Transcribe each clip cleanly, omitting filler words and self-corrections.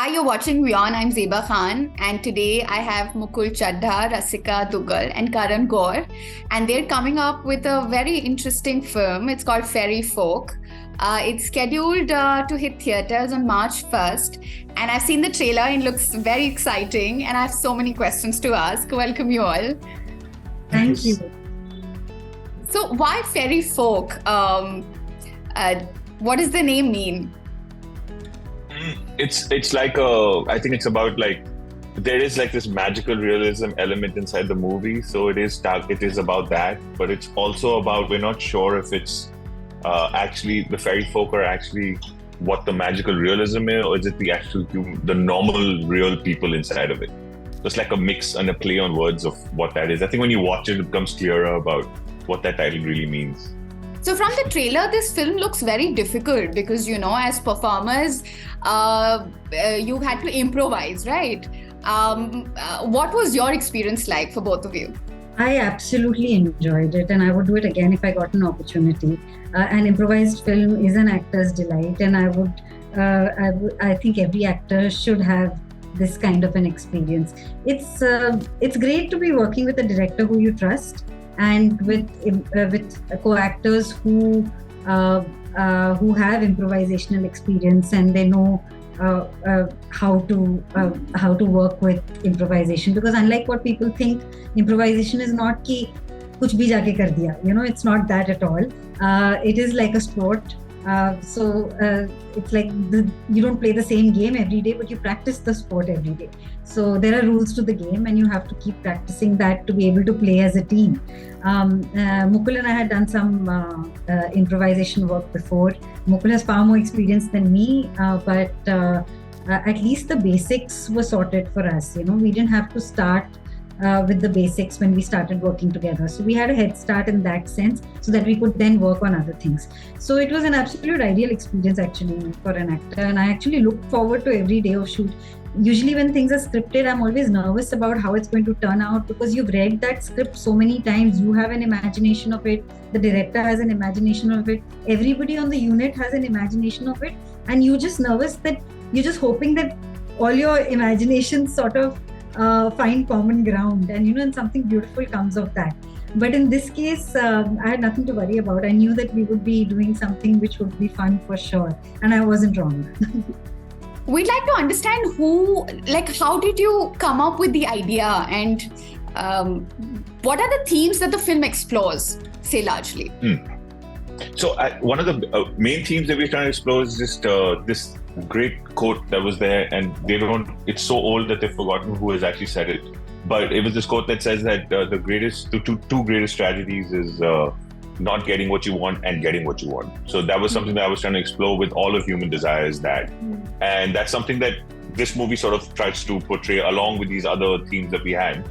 Hi, you're watching WION. I'm Zeba Khan, and today I have Mukul Chadda, Rasika Dugal, and Karan Gaur, and they're coming up with a very interesting film. It's called Fairy Folk. It's scheduled to hit theaters on March 1st, and I've seen the trailer and it looks very exciting, and I have so many questions to ask. Welcome you all. Thank you. So, why Fairy Folk? What does the name mean? It's like I think it's about like there is like this magical realism element inside the movie, so it is about that, but it's also about we're not sure if it's actually the fairy folk are actually what the magical realism is, or is it the normal real people inside of it. So it's like a mix and a play on words of what that is. I think when you watch it, it becomes clearer about what that title really means. So from the trailer, this film looks very difficult because, as performers, you had to improvise, right? What was your experience like for both of you? I absolutely enjoyed it, and I would do it again if I got an opportunity. An improvised film is an actor's delight, and I think every actor should have this kind of an experience. It's great to be working with a director who you trust, and with co-actors who have improvisational experience, and they know how to work with improvisation. Because unlike what people think, improvisation is not ki kuch bhi jaake kar diya. It's not that at all. It is like a sport. It's like you don't play the same game every day, but you practice the sport every day. So there are rules to the game, and you have to keep practicing that to be able to play as a team. Mukul and I had done some improvisation work before. Mukul has far more experience than me, but at least the basics were sorted for us. We didn't have to start with the basics when we started working together. So we had a head start in that sense, so that we could then work on other things. So it was an absolute ideal experience actually for an actor, and I actually look forward to every day of shoot. Usually when things are scripted, I'm always nervous about how it's going to turn out, because you've read that script so many times. You have an imagination of it, the director has an imagination of it, everybody on the unit has an imagination of it, and you're just nervous that you're just hoping that all your imaginations sort of find common ground, and something beautiful comes of that. But in this case, I had nothing to worry about. I knew that we would be doing something which would be fun for sure, and I wasn't wrong. We'd like to understand how did you come up with the idea, and what are the themes that the film explores, say largely? So one of the main themes that we're trying to explore is just this great quote that was there, and it's so old that they've forgotten who has actually said it. But it was this quote that says that the two greatest tragedies is not getting what you want and getting what you want. So that was something that I was trying to explore with all of human desires, and that's something that this movie sort of tries to portray along with these other themes that we had.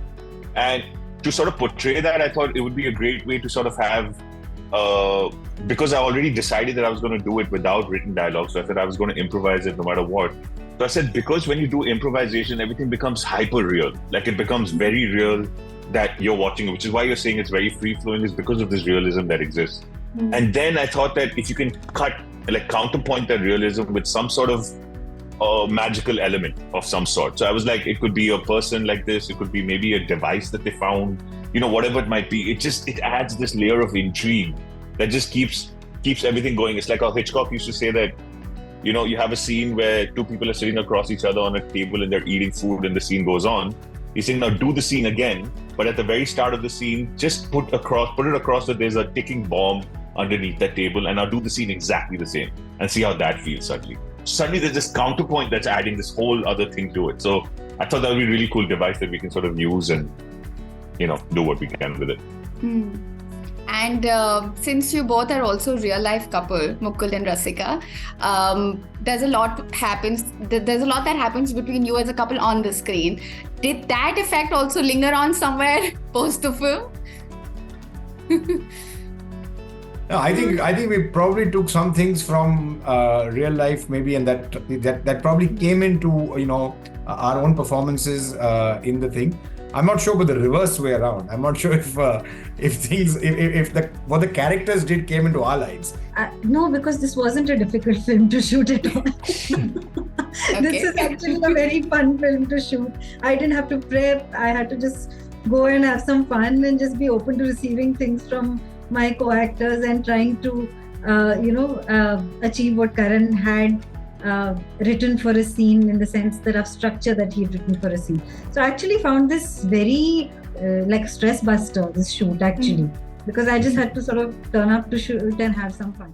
And to sort of portray that, I thought it would be a great way to sort of have because I already decided that I was going to do it without written dialogue, so I said I was going to improvise it no matter what. So I said, because when you do improvisation, everything becomes hyper real. Like it becomes very real that you're watching, which is why you're saying it's very free flowing, is because of this realism that exists. And then I thought that if you can counterpoint that realism with some sort of magical element of some sort. So I was like, it could be a person like this, it could be maybe a device that they found, whatever it might be. It adds this layer of intrigue that just keeps everything going. It's like how Hitchcock used to say that, you have a scene where two people are sitting across each other on a table and they're eating food and the scene goes on. He's saying, now do the scene again, but at the very start of the scene, just put it across that there's a ticking bomb underneath that table, and now do the scene exactly the same and see how that feels suddenly. Suddenly there's this counterpoint that's adding this whole other thing to it. So I thought that would be a really cool device that we can sort of use and, do what we can with it. And since you both are also real life couple, Mukul and Rasika, there's a lot that happens between you as a couple on the screen. Did that effect also linger on somewhere post the film? No, I think we probably took some things from real life, maybe, and that probably came into our own performances in the thing. I'm not sure about the reverse way around. I'm not sure if what the characters did came into our lives. No, because this wasn't a difficult film to shoot at all. This is actually a very fun film to shoot. I didn't have to prep. I had to just go and have some fun and just be open to receiving things from my co-actors and trying to, achieve what Karan had written for a scene, in the sense that of structure that he'd written for a scene. So I actually found this very like stress buster, this shoot actually, because I just had to sort of turn up to shoot and have some fun.